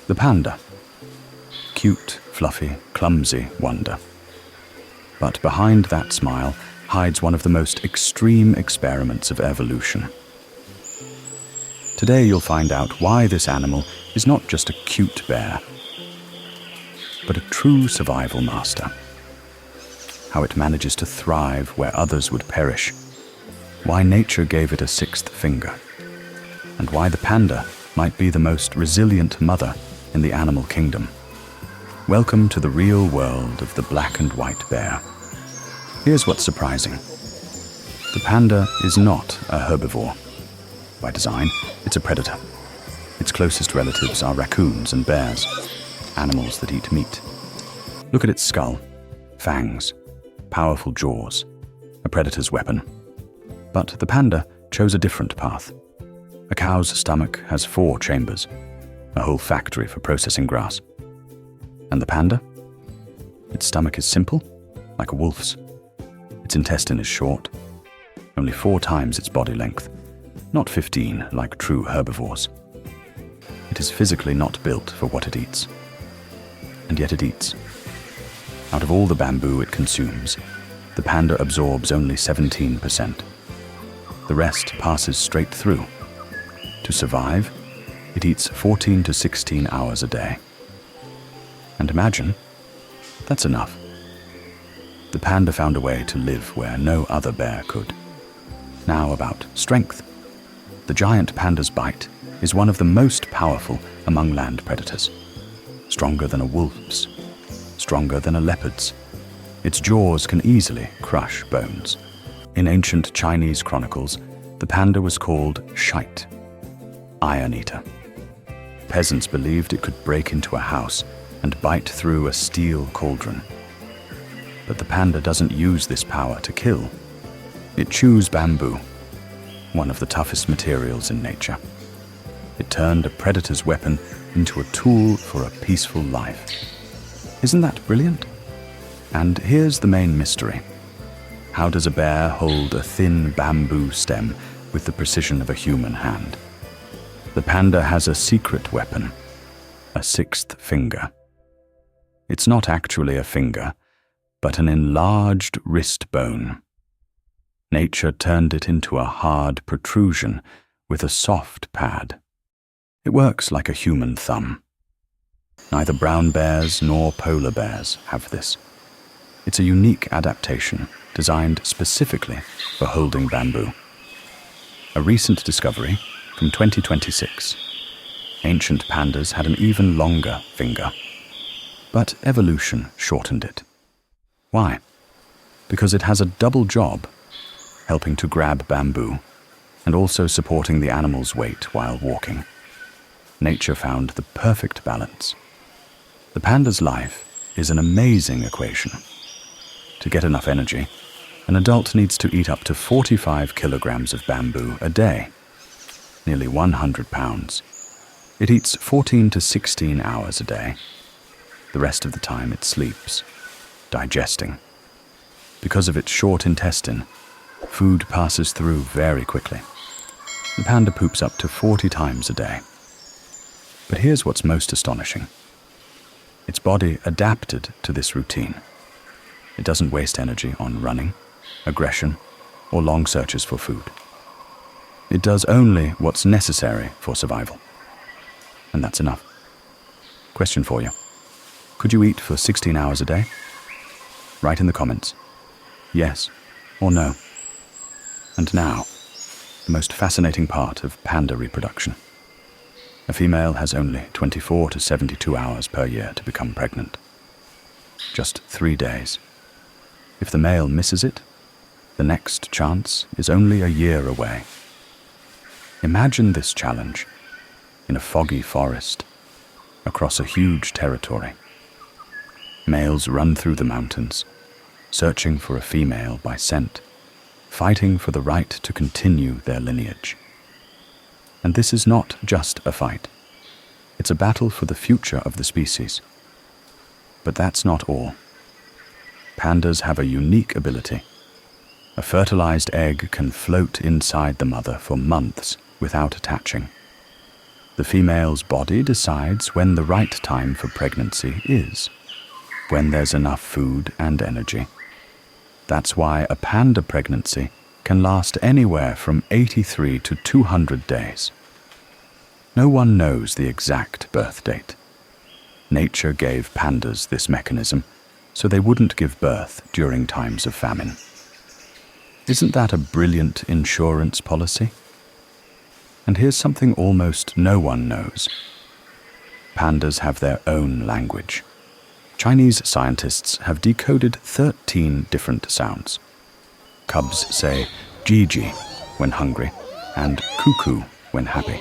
The panda. Cute, fluffy, clumsy wonder. But behind that smile hides one of the most extreme experiments of evolution. Today you'll find out why this animal is not just a cute bear, but a true survival master. How it manages to thrive where others would perish. Why nature gave it a sixth finger. And why the panda might be the most resilient mother in the animal kingdom. Welcome to the real world of the black and white bear. Here's what's surprising. The panda is not a herbivore. By design, it's a predator. Its closest relatives are raccoons and bears, animals that eat meat. Look at its skull, fangs, powerful jaws, a predator's weapon. But the panda chose a different path. A cow's stomach has 4 chambers, a whole factory for processing grass. And the panda? Its stomach is simple, like a wolf's. Its intestine is short, only 4 times its body length, not 15 like true herbivores. It is physically not built for what it eats. And yet it eats. Out of all the bamboo it consumes, the panda absorbs only 17%. The rest passes straight through. To survive, it eats 14 to 16 hours a day. And imagine, that's enough. The panda found a way to live where no other bear could. Now about strength. The giant panda's bite is one of the most powerful among land predators. Stronger than a wolf's, stronger than a leopard's. Its jaws can easily crush bones. In ancient Chinese chronicles, the panda was called shite, iron eater. Peasants believed it could break into a house and bite through a steel cauldron. But the panda doesn't use this power to kill. It chews bamboo, one of the toughest materials in nature. It turned a predator's weapon into a tool for a peaceful life. Isn't that brilliant? And here's the main mystery. How does a bear hold a thin bamboo stem with the precision of a human hand? The panda has a secret weapon, a 6th finger. It's not actually a finger, but an enlarged wrist bone. Nature turned it into a hard protrusion with a soft pad. It works like a human thumb. Neither brown bears nor polar bears have this. It's a unique adaptation designed specifically for holding bamboo. A recent discovery from 2026. Ancient pandas had an even longer finger, but evolution shortened it. Why? Because it has a double job, helping to grab bamboo and also supporting the animal's weight while walking. Nature found the perfect balance. The panda's life is an amazing equation. To get enough energy, an adult needs to eat up to 45 kilograms of bamboo a day, nearly 100 pounds. It eats 14 to 16 hours a day. The rest of the time it sleeps, digesting. Because of its short intestine, food passes through very quickly. The panda poops up to 40 times a day. But here's what's most astonishing. Its body adapted to this routine. It doesn't waste energy on running, aggression, or long searches for food. It does only what's necessary for survival. And that's enough. Question for you. Could you eat for 16 hours a day? Write in the comments. Yes or no. And now, the most fascinating part of panda reproduction. A female has only 24 to 72 hours per year to become pregnant. Just 3 days. If the male misses it, the next chance is only a year away. Imagine this challenge in a foggy forest, across a huge territory. Males run through the mountains, searching for a female by scent, fighting for the right to continue their lineage. And this is not just a fight. It's a battle for the future of the species. But that's not all. Pandas have a unique ability. A fertilized egg can float inside the mother for months without attaching. The female's body decides when the right time for pregnancy is, when there's enough food and energy. That's why a panda pregnancy can last anywhere from 83 to 200 days. No one knows the exact birth date. Nature gave pandas this mechanism so they wouldn't give birth during times of famine. Isn't that a brilliant insurance policy? And here's something almost no one knows. Pandas have their own language. Chinese scientists have decoded 13 different sounds. Cubs say "Gigi" when hungry and "coo-coo" when happy.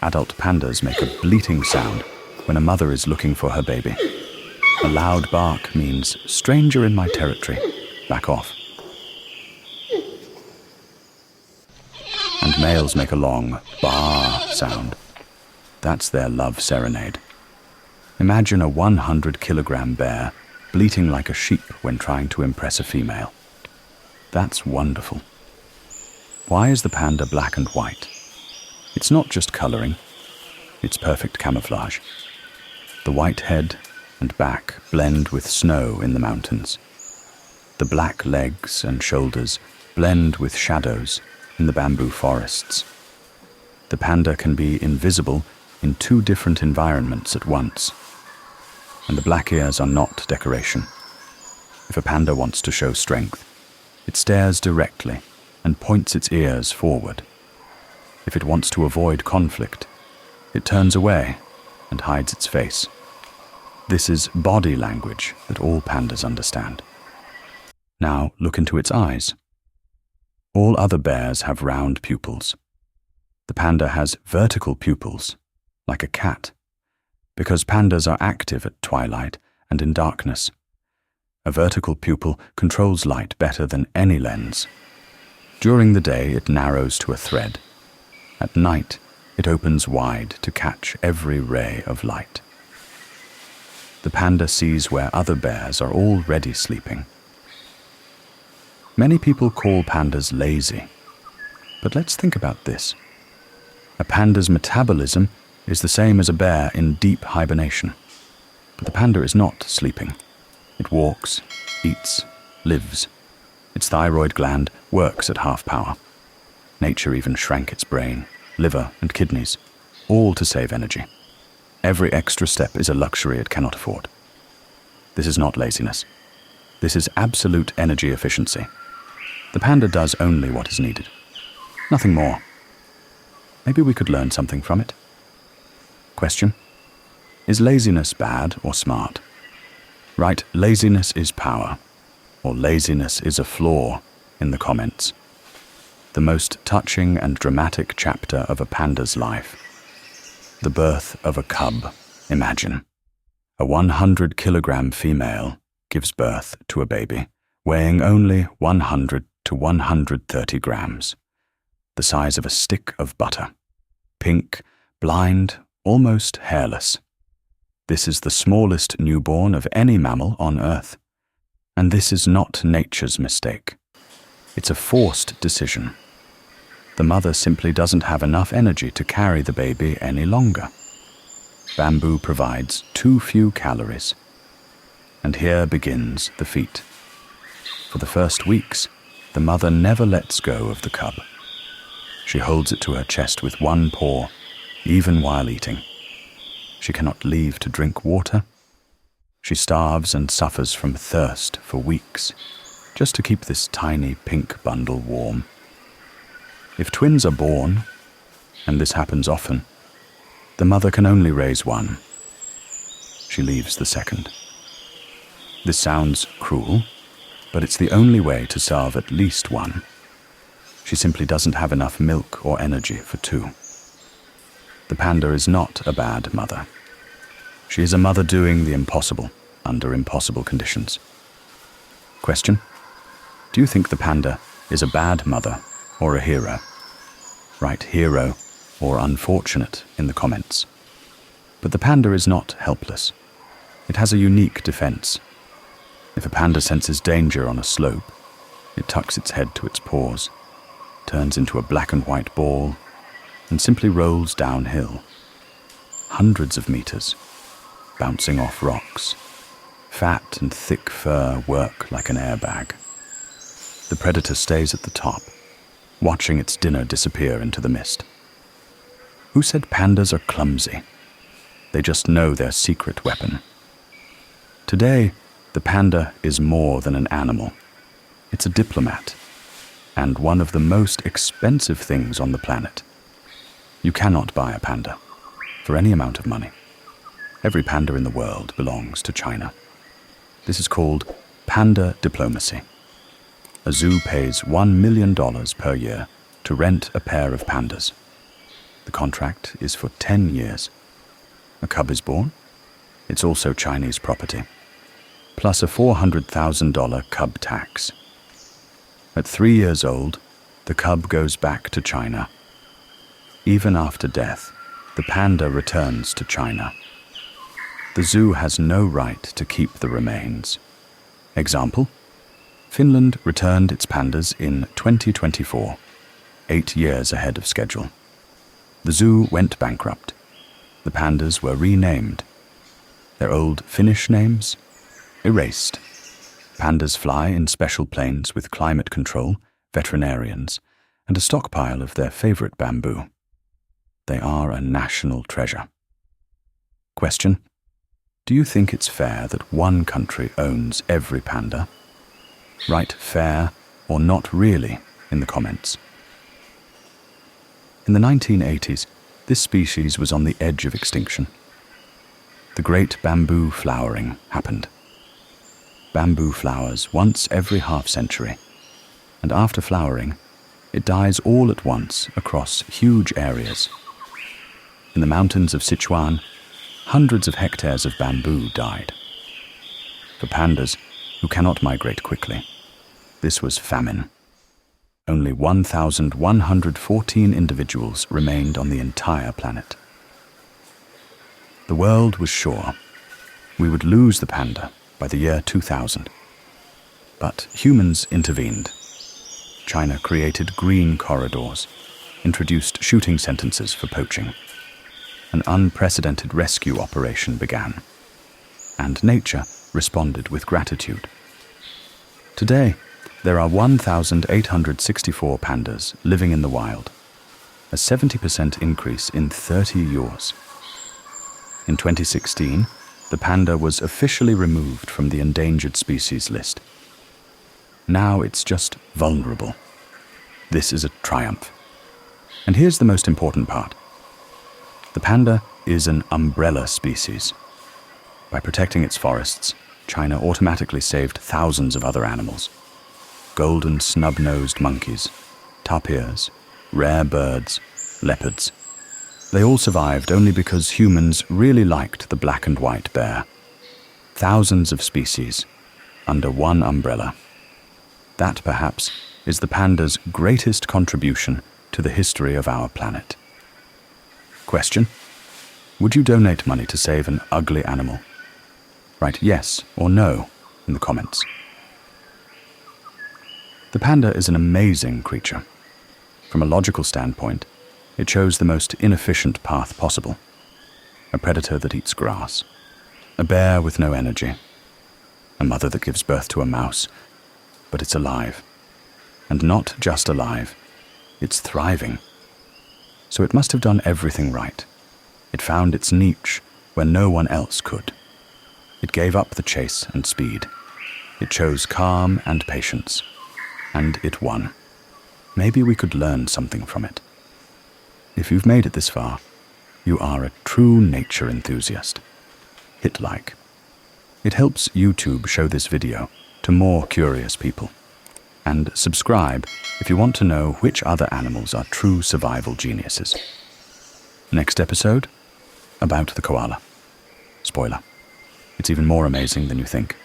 Adult pandas make a bleating sound when a mother is looking for her baby. A loud bark means "stranger in my territory, back off." And males make a long "baa" sound. That's their love serenade. Imagine a 100-kilogram bear bleating like a sheep when trying to impress a female. That's wonderful. Why is the panda black and white? It's not just coloring, it's perfect camouflage. The white head and back blend with snow in the mountains. The black legs and shoulders blend with shadows in the bamboo forests. The panda can be invisible in 2 different environments at once. And the black ears are not decoration. If a panda wants to show strength, it stares directly and points its ears forward. If it wants to avoid conflict, it turns away and hides its face. This is body language that all pandas understand. Now look into its eyes. All other bears have round pupils. The panda has vertical pupils, like a cat, because pandas are active at twilight and in darkness. A vertical pupil controls light better than any lens. During the day, it narrows to a thread. At night, it opens wide to catch every ray of light. The panda sees where other bears are already sleeping. Many people call pandas lazy, but let's think about this. A panda's metabolism is the same as a bear in deep hibernation, but the panda is not sleeping. It walks, eats, lives. Its thyroid gland works at half power. Nature even shrank its brain, liver, and kidneys, all to save energy. Every extra step is a luxury it cannot afford. This is not laziness. This is absolute energy efficiency. The panda does only what is needed. Nothing more. Maybe we could learn something from it. Question: is laziness bad or smart? Write "laziness is power" or "laziness is a flaw" in the comments. The most touching and dramatic chapter of a panda's life. The birth of a cub. Imagine. A 100-kilogram female gives birth to a baby, weighing only 100 to 130 grams. The size of a stick of butter. Pink, blind, almost hairless. This is the smallest newborn of any mammal on Earth. And this is not nature's mistake. It's a forced decision. The mother simply doesn't have enough energy to carry the baby any longer. Bamboo provides too few calories. And here begins the feat. For the first weeks, the mother never lets go of the cub. She holds it to her chest with one paw, even while eating. She cannot leave to drink water. She starves and suffers from thirst for weeks, just to keep this tiny pink bundle warm. If twins are born, and this happens often, the mother can only raise one. She leaves the second. This sounds cruel, but it's the only way to serve at least one. She simply doesn't have enough milk or energy for 2. The panda is not a bad mother. She is a mother doing the impossible under impossible conditions. Question: do you think the panda is a bad mother or a hero? Write hero or unfortunate in the comments. But the panda is not helpless. It has a unique defense. If a panda senses danger on a slope, it tucks its head to its paws, turns into a black and white ball, and simply rolls downhill. Hundreds of meters, bouncing off rocks. Fat and thick fur work like an airbag. The predator stays at the top, watching its dinner disappear into the mist. Who said pandas are clumsy? They just know their secret weapon. Today, the panda is more than an animal. It's a diplomat, and one of the most expensive things on the planet. You cannot buy a panda for any amount of money. Every panda in the world belongs to China. This is called panda diplomacy. A zoo pays $1 million per year to rent a pair of pandas. The contract is for 10 years. A cub is born. It's also Chinese property, plus a $400,000 cub tax. At 3 years old, the cub goes back to China. Even after death, the panda returns to China. The zoo has no right to keep the remains. Example: Finland returned its pandas in 2024, 8 years ahead of schedule. The zoo went bankrupt. The pandas were renamed. Their old Finnish names erased. Pandas fly in special planes with climate control, veterinarians, and a stockpile of their favorite bamboo. They are a national treasure. Question: do you think it's fair that one country owns every panda? Write fair or not really in the comments. In the 1980s, this species was on the edge of extinction. The great bamboo flowering happened. Bamboo flowers once every half-century, and after flowering, it dies all at once across huge areas. In the mountains of Sichuan, hundreds of hectares of bamboo died. For pandas, who cannot migrate quickly, this was famine. Only 1,114 individuals remained on the entire planet. The world was sure we would lose the panda by the year 2000. But humans intervened. China created green corridors, introduced shooting sentences for poaching. An unprecedented rescue operation began, and nature responded with gratitude. Today, there are 1,864 pandas living in the wild, a 70% increase in 30 years. In 2016, the panda was officially removed from the endangered species list. Now it's just vulnerable. This is a triumph. And here's the most important part. The panda is an umbrella species. By protecting its forests, China automatically saved thousands of other animals. Golden snub-nosed monkeys, tapirs, rare birds, leopards. They all survived only because humans really liked the black and white bear. Thousands of species under one umbrella. That, perhaps, is the panda's greatest contribution to the history of our planet. Question: would you donate money to save an ugly animal? Write yes or no in the comments. The panda is an amazing creature. From a logical standpoint, it chose the most inefficient path possible. A predator that eats grass. A bear with no energy. A mother that gives birth to a mouse. But it's alive. And not just alive. It's thriving. So it must have done everything right. It found its niche where no one else could. It gave up the chase and speed. It chose calm and patience. And it won. Maybe we could learn something from it. If you've made it this far, you are a true nature enthusiast. Hit like. It helps YouTube show this video to more curious people. And subscribe if you want to know which other animals are true survival geniuses. Next episode, about the koala. Spoiler, it's even more amazing than you think.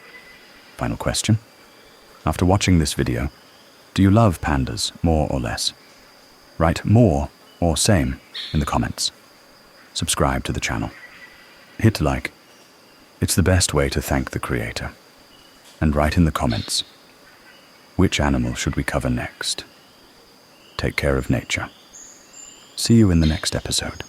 Final question. After watching this video, do you love pandas more or less? Write more or same in the comments. Subscribe to the channel. Hit like. It's the best way to thank the creator. And write in the comments, which animal should we cover next? Take care of nature. See you in the next episode.